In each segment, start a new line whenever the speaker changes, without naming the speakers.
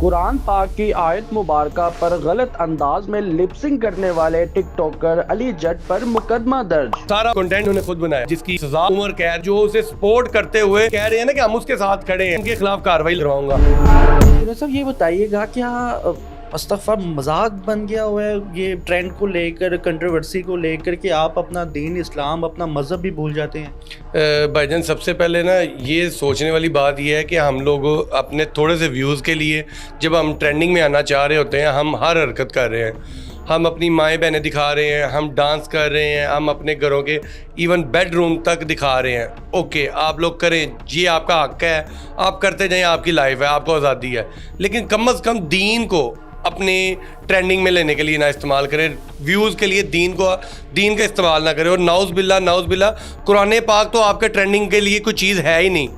कुरान पाक की आयत मुबारका पर गलत अंदाज में लिपसिंग करने वाले टिकटॉकर अली जट पर मुकदमा दर्ज।
सारा कंटेंट उन्होंने खुद बनाया जिसकी सजा उम्र कैद। जो उसे सपोर्ट करते हुए कह रहे हैं ना कि हम उसके साथ खड़े हैं, उनके खिलाफ कार्रवाई करवाऊंगा।
सब ये बताइएगा क्या अस्तगफुर मजाक बन गया हुआ है ये ट्रेंड को लेकर, कंट्रोवर्सी को लेकर कि आप अपना दीन इस्लाम अपना मज़हब भी भूल जाते हैं?
भाईजान सबसे पहले ना ये सोचने वाली बात ये है कि हम लोग अपने थोड़े से व्यूज़ के लिए जब हम ट्रेंडिंग में आना चाह रहे होते हैं, हम हर हरकत कर रहे हैं। हम अपनी माएँ बहनें दिखा रहे हैं, हम डांस कर रहे हैं, हम अपने घरों के इवन बेडरूम तक दिखा रहे हैं। ओके, आप लोग करें, ये आपका हक है, आप करते जाएं, आपकी लाइफ है, आपको आज़ादी है। लेकिन कम अज़ कम दीन को अपने ट्रेंडिंग में लेने के लिए ना इस्तेमाल करें, व्यूज़ के लिए दीन का इस्तेमाल ना करें। और नाउज़ बिल्ला कुरान पाक तो आपके ट्रेंडिंग के लिए कोई चीज़ है ही नहीं।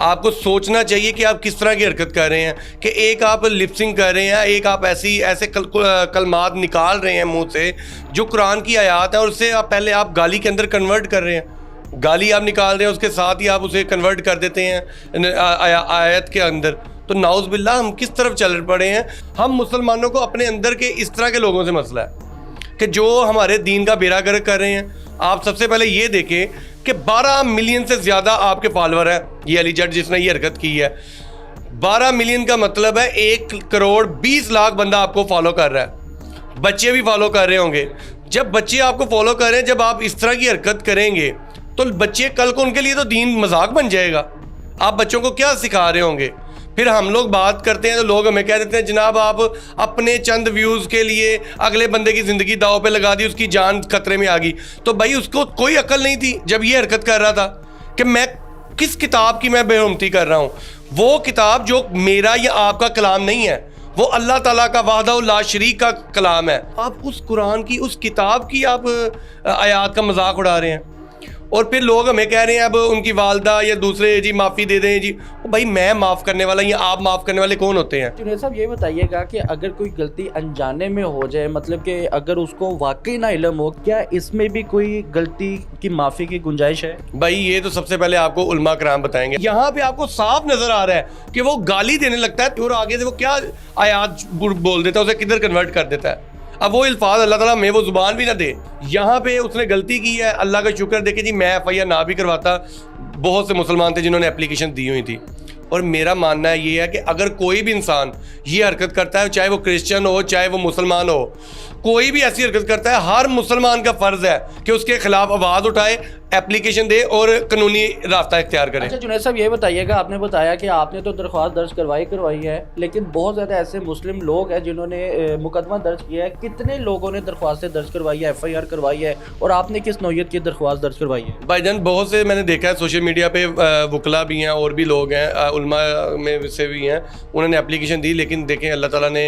आपको सोचना चाहिए कि आप किस तरह की हरकत कर रहे हैं कि एक आप लिपसिंग कर रहे हैं, एक आप ऐसे कलमात निकाल रहे हैं मुंह से जो कुरान की आयत है, और उससे आप पहले आप गाली के अंदर कन्वर्ट कर रहे हैं। गाली आप निकाल रहे हैं, उसके साथ ही आप उसे कन्वर्ट कर देते हैं आयत के अंदर। तो नाउज़ बिल्ला हम किस तरफ चल पड़े हैं। हम मुसलमानों को अपने अंदर के इस तरह के लोगों से मसला है कि जो हमारे दीन का बेड़ा गर्क कर रहे हैं। आप सबसे पहले ये देखें कि 12 मिलियन से ज़्यादा आपके फॉलोअर हैं। ये अली जट जिसने ये हरकत की है, 12 मिलियन का मतलब है 1 करोड़ 20 लाख बंदा आपको फॉलो कर रहा है। बच्चे भी फॉलो कर रहे होंगे। जब बच्चे आपको फॉलो कर रहे हैं, जब आप इस तरह की हरकत करेंगे तो बच्चे कल को उनके लिए तो दीन मजाक बन जाएगा। आप बच्चों को क्या सिखा रहे होंगे? फिर हम लोग बात करते हैं तो लोग हमें कह देते हैं जनाब आप अपने चंद व्यूज़ के लिए अगले बंदे की ज़िंदगी दाव पे लगा दी, उसकी जान खतरे में आ गई। तो भाई उसको कोई अकल नहीं थी जब ये हरकत कर रहा था कि मैं किस किताब की मैं बेहुरमती कर रहा हूँ। वो किताब जो मेरा या आपका कलाम नहीं है, वो अल्लाह ताला का वाहदा ला शरीक का कलाम है। आप उस कुरान की, उस किताब की आप आयात का मजाक उड़ा रहे हैं। और फिर लोग हमें कह रहे हैं अब उनकी वालदा या दूसरे जी माफ़ी दे दें जी। भाई मैं माफ़ करने वाला या आप माफ़ करने वाले कौन होते हैं?
जुनैद साहब ये बताइएगा कि अगर कोई गलती अनजाने में हो जाए, मतलब कि अगर उसको वाकई ना इल्म हो, क्या इसमें भी कोई गलती की माफ़ी की गुंजाइश है?
भाई ये तो सबसे पहले आपको उलमा कराम बताएंगे। यहाँ पे आपको साफ नजर आ रहा है कि वो गाली देने लगता है और आगे से वो क्या आयात बोल देता है, उसे किधर कन्वर्ट कर देता है। अब वो अल्फाज अल्लाह ताला में वो जुबान भी ना दे। यहाँ पे उसने गलती की है, अल्लाह का शुक्र देखे जी मैं FIR ना भी करवाता। बहुत से मुसलमान थे जिन्होंने एप्लीकेशन दी हुई थी। और मेरा मानना ये है कि अगर कोई भी इंसान ये हरकत करता है, चाहे वो क्रिश्चियन हो चाहे वो मुसलमान हो, कोई भी ऐसी हरकत करता है, हर मुसलमान का फ़र्ज़ है कि उसके खिलाफ आवाज़ उठाए, एप्लीकेशन दे और कानूनी रास्ता इख्तियार करें।
अच्छा जुनैद साहब ये बताइएगा, आपने बताया कि आपने तो दरख्वास्त दर्ज करवाई है, लेकिन बहुत ज़्यादा ऐसे मुस्लिम लोग हैं जिन्होंने मुकदमा दर्ज किया है। कितने लोगों ने दरख्वास्तें दर्ज करवाई है, FIR करवाई है, और आपने किस नौयत की दरख्वास्त दर्ज करवाई है?
भाईजान बहुत से मैंने देखा है सोशल मीडिया पे, वकला भी हैं और भी लोग हैं, उलमा में से भी हैं, उन्होंने एप्लीकेशन दी। लेकिन देखें अल्लाह ताला ने,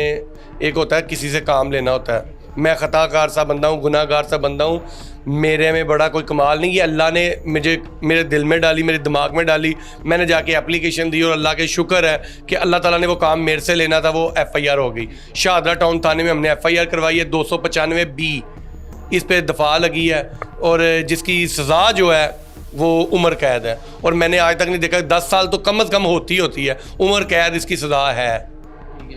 एक होता है किसी से काम लेना होता है। मैं ख़ताकार सा बंदा हूँ, गुनाहगार सा बंदा हूँ, मेरे में बड़ा कोई कमाल नहीं। ये अल्लाह ने मुझे मेरे दिल में डाली, मेरे दिमाग में डाली, मैंने जाके एप्लीकेशन दी और अल्लाह के शुक्र है कि अल्लाह ताला ने वो काम मेरे से लेना था, वो FIR हो गई। शाहदरा टाउन थाने में हमने FIR करवाई है 295B, इस पर दफ़ा लगी है और जिसकी सज़ा जो है वो उम्र कैद है। और मैंने आज तक नहीं देखा, 10 साल तो कम अज़ कम होती है, उम्र कैद इसकी सज़ा है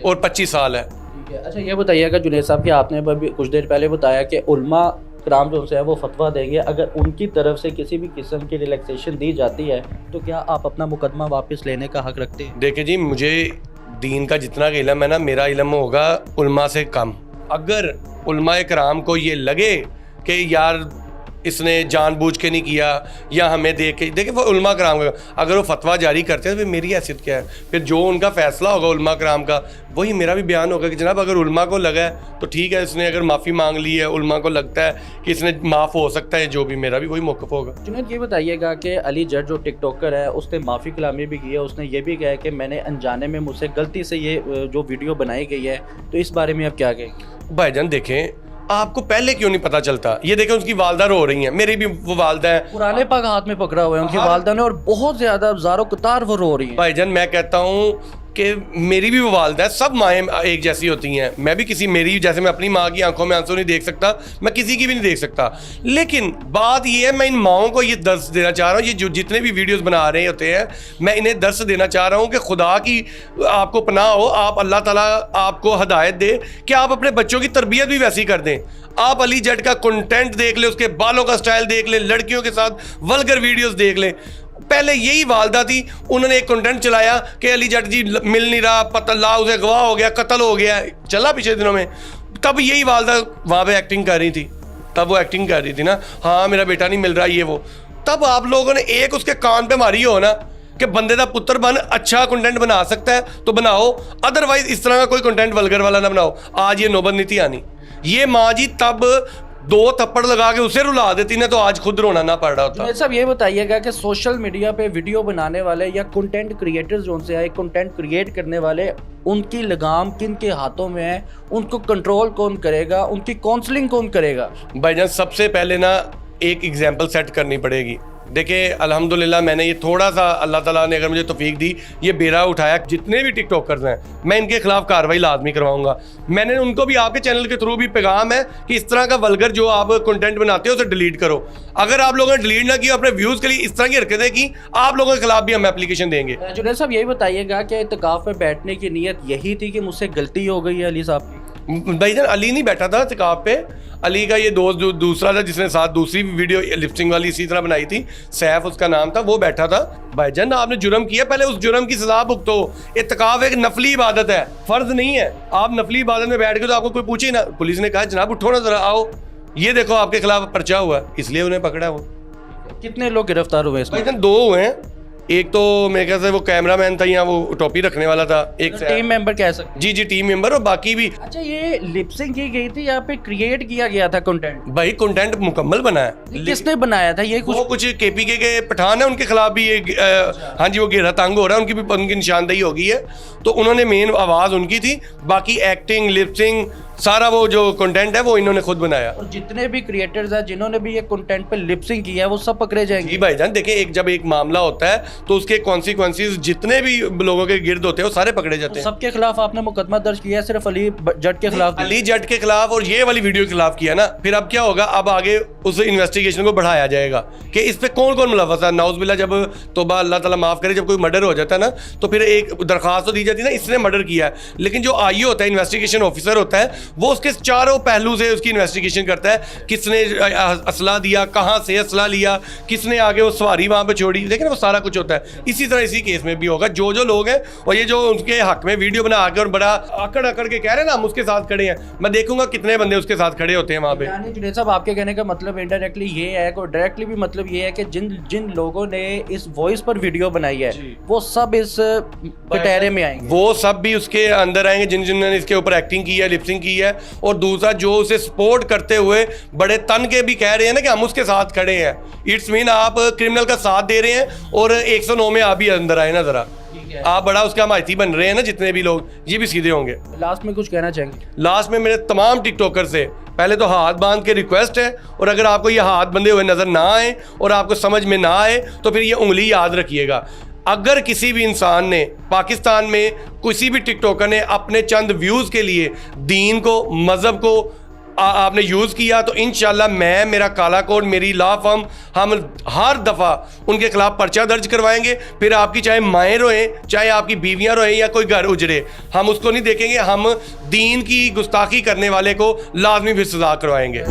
और 25 साल है।
अच्छा ये बताइएगा जुनैद साहब कि आपने कुछ देर पहले बताया कि उलमा कराम जो है वो फतवा देंगे, अगर उनकी तरफ से किसी भी किस्म की रिलैक्सेशन दी जाती है तो क्या आप अपना मुकदमा वापस लेने का हक रखते हैं?
देखिए जी, मुझे दीन का जितना इल्म है ना, मेरा इल्म होगा उलमा से कम। अगर उलमा कराम को ये लगे कि यार इसने जानबूझ के नहीं किया या हमें देख के, देखिए वो उलमा कराम का अगर वो फतवा जारी करते हैं तो फिर मेरी हैसियत क्या है? फिर जो उनका फैसला होगा उलमा कराम का, वही मेरा भी बयान होगा कि जनाब अगर उलमा को लगा है तो ठीक है, इसने अगर माफ़ी मांग ली है, उलमा को लगता है कि इसने माफ़ हो सकता है, जो भी मेरा भी वही मौक़िफ़ होगा।
जुनैद ये बताइएगा कि अली जट जो टिकटॉकर है उसने माफ़ी कलामी भी की है, उसने ये भी कहा है कि मैंने अनजाने में मुझसे गलती से ये जो वीडियो बनाई गई है, तो इस बारे में आप क्या कहेंगे?
भाईजान देखें, आपको पहले क्यों नहीं पता चलता? ये देखें उसकी वालदा रो रही हैं, मेरी भी वो वालदा है,
पुराने पाक हाथ में पकड़ा हुआ है उनकी वालदा ने, और बहुत ज़्यादा ज़ारो कतार वो रो रही है।
भाईजान मैं कहता हूँ कि मेरी भी वो वालदा है, सब माएँ एक जैसी होती हैं। मैं भी किसी मेरी जैसे मैं अपनी माँ की आंखों में आंसू नहीं देख सकता, मैं किसी की भी नहीं देख सकता। लेकिन बात ये है, मैं इन माओं को ये दर्स देना चाह रहा हूँ, ये जो जितने भी वीडियोस बना रहे होते हैं, मैं इन्हें दर्स देना चाह रहा हूँ कि खुदा की आपको पनाह हो, आप अल्लाह ताला आपको हदायत दे कि आप अपने बच्चों की तरबियत भी वैसी कर दें। आप अली जट का कंटेंट देख लें, उसके बालों का स्टाइल देख लें, लड़कियों के साथ वल्गर वीडियोस देख लें। पहले यही वालदा थी, उन्होंने एक कंटेंट चलाया कि अली जट जी मिल नहीं रहा, पता ला उसे गवाह हो गया, कत्ल हो गया, चला पिछले दिनों में। तब यही वालदा वहाँ पे एक्टिंग कर रही थी, तब वो एक्टिंग कर रही थी ना, हाँ मेरा बेटा नहीं मिल रहा ये वो। तब आप लोगों ने एक उसके कान पे मारी हो ना कि बंदे का पुत्र बन, अच्छा कंटेंट बना सकता है तो बनाओ, अदरवाइज इस तरह का कोई कंटेंट वल्गर वाला ना बनाओ। आज ये नौबत नहीं थी आनी। ये माँ जी तब 2 थप्पड़ लगा के उसे रुला देती ना, तो आज खुद रोना ना पड़ रहा होता।
सब ये बताइएगा कि सोशल मीडिया पे वीडियो बनाने वाले या कंटेंट क्रिएटर्स जो उनसे आए, कंटेंट क्रिएट करने वाले, उनकी लगाम किन के हाथों में है, उनको कंट्रोल कौन करेगा, उनकी काउंसलिंग कौन करेगा?
भाईजान सबसे पहले ना एक एग्जाम्पल सेट करनी पड़ेगी। देखिए अल्हम्दुलिल्लाह मैंने ये थोड़ा सा, अल्लाह ताला ने अगर मुझे तौफीक दी, ये बेरा उठाया, जितने भी टिकटॉकर्स हैं मैं इनके खिलाफ कार्रवाई लाजमी करवाऊंगा। मैंने उनको भी आपके चैनल के थ्रू भी पैगाम है कि इस तरह का वल्गर जो आप कंटेंट बनाते हो उसे डिलीट करो। अगर आप लोगों ने डिलीट ना किया, अपने व्यूज़ के लिए इस तरह की हरकतें की, आप लोगों के खिलाफ भी हम एप्लीकेशन देंगे।
जुनैद साहब यही बताइएगा कि इत्तेकाफ में बैठने की नीयत यही थी कि मुझसे गलती हो गई है अली साहब की?
भाईजान अली नहीं बैठा था इत्तेकाफ पे, अली का ये दोस्त जो दूसरा था जिसने साथ दूसरी वीडियो लिपसिंग वाली इसी तरह बनाई थी, सैफ उसका नाम था, वो बैठा था। भाईजान आपने जुर्म किया, पहले उस जुर्म की सजा भुगतो। इत्तेकाफ एक नफली इबादत है, फर्ज नहीं है। आप नफली इबादत में बैठ के तो आपको कोई पूछे ना, पुलिस ने कहा जनाब उठो ना जरा आओ, ये देखो आपके खिलाफ पर्चा हुआ, इसलिए उन्हें पकड़ा। वो
कितने लोग गिरफ्तार हुए इसमें?
भाईजान 2 हुए हैं। एक तो मेरे ख्याल से वो कैमरामैन था या वो टोपी रखने वाला था, एक
टीम मेंबर कह सकते?
जी जी टीम मेंबर, और बाकी भी।
अच्छा ये लिपसिंग की गई थी, यहाँ पे क्रिएट किया गया था कंटेंट?
भाई कंटेंट मुकम्मल बना है।
किसने बनाया था ये?
कुछ केपीके के पठान है, उनके खिलाफ भी ये हाँ जी वो घेरा तंग हो रहा है, उनकी निशानदेही हो गई है, तो उन्होंने मेन आवाज़ उनकी थी। बाकी एक्टिंग, लिपसिंग, सारा वो जो कंटेंट है वो इन्होंने खुद बनाया।
और जितने भी क्रिएटर्स हैं जिन्होंने भी ये कंटेंट पे लिपसिंग किया है वो सब पकड़े जाएंगे?
जी भाईजान देखिए, जब एक मामला होता है तो उसके कॉन्सिक्वेंसेस जितने भी लोगों के गिर्द होते हैं वो सारे पकड़े जाते हैं।
सबके खिलाफ आपने मुकदमा दर्ज किया है? सिर्फ अली जट के खिलाफ?
अली जट के खिलाफ और ये वाली वीडियो के खिलाफ किया ना। फिर अब क्या होगा, अब आगे उस इन्वेस्टिगेशन को बढ़ाया जाएगा कि इस पे कौन कौन मुलव्वस है। नाउज़ुबिल्लाह, जब तौबा अल्लाह ताला माफ़ करे, जब कोई मर्डर हो जाता है ना तो फिर एक दरख्वास्त तो दी जाती है ना, इसने मर्डर किया है, लेकिन जो आईओ होता है, इन्वेस्टिगेशन ऑफिसर होता है, वो उसके चारों पहलू से उसकी इन्वेस्टिगेशन करता है। किसने असला दिया, कहाँ से असला लिया, किसने आगे वो सवारी वहाँ पे छोड़ी, लेकिन वो सारा कुछ होता है। इसी तरह इसी केस में भी होगा। जो जो लोग हैं और ये जो उनके हक में वीडियो बना के और बड़ा आकड़ आकड़ के कह रहे हैं ना हम उसके साथ खड़े हैं, मैं देखूंगा कितने बंदे उसके साथ खड़े होते हैं वहाँ पे।
यानी जुनैद साहब आपके कहने का मतलब इनडायरेक्टली ये है, और डायरेक्टली भी मतलब ये है कि जिन लोगों ने इस वॉइस पर वीडियो बनाई है वो सब इस कटहरे में आएंगे, वो
सब भी उसके अंदर आएंगे जिन्होंने इसके ऊपर एक्टिंग की है, लिपसिंग की है। और दूसरा जो उसे सपोर्ट करते हुए बड़े तन के भी कह रहे हैं ना कि हम उसके साथ खड़े हैं, इट्स मीन आप क्रिमिनल का साथ दे रहे हैं। और 109 में आप भी अंदर आए ना जरा, आप बड़ा उसका माहिती बन रहे हैं ना, जितने भी लोग, ये भी सीधे होंगे।
लास्ट में कुछ कहना चाहेंगे?
लास्ट में मेरे तमाम टिकटॉकर से पहले तो हाथ बांध के रिक्वेस्ट है, और अगर आपको ये हाथ बंधे हुए नजर ना आए और आपको समझ में ना आए तो फिर ये उंगली याद रखिएगा। अगर किसी भी इंसान ने पाकिस्तान में किसी भी टिकटॉकर ने अपने चंद व्यूज़ के लिए दीन को, मज़हब को आपने यूज़ किया तो इंशाल्लाह मैं, मेरा काला कोड, मेरी लॉ फर्म, हम हर दफ़ा उनके खिलाफ पर्चा दर्ज करवाएंगे। फिर आपकी चाहे माएँ रोएं, चाहे आपकी बीवियां रोएं या कोई घर उजड़े, हम उसको नहीं देखेंगे। हम दीन की गुस्ताखी करने वाले को लाजमी भी सज़ा करवाएंगे।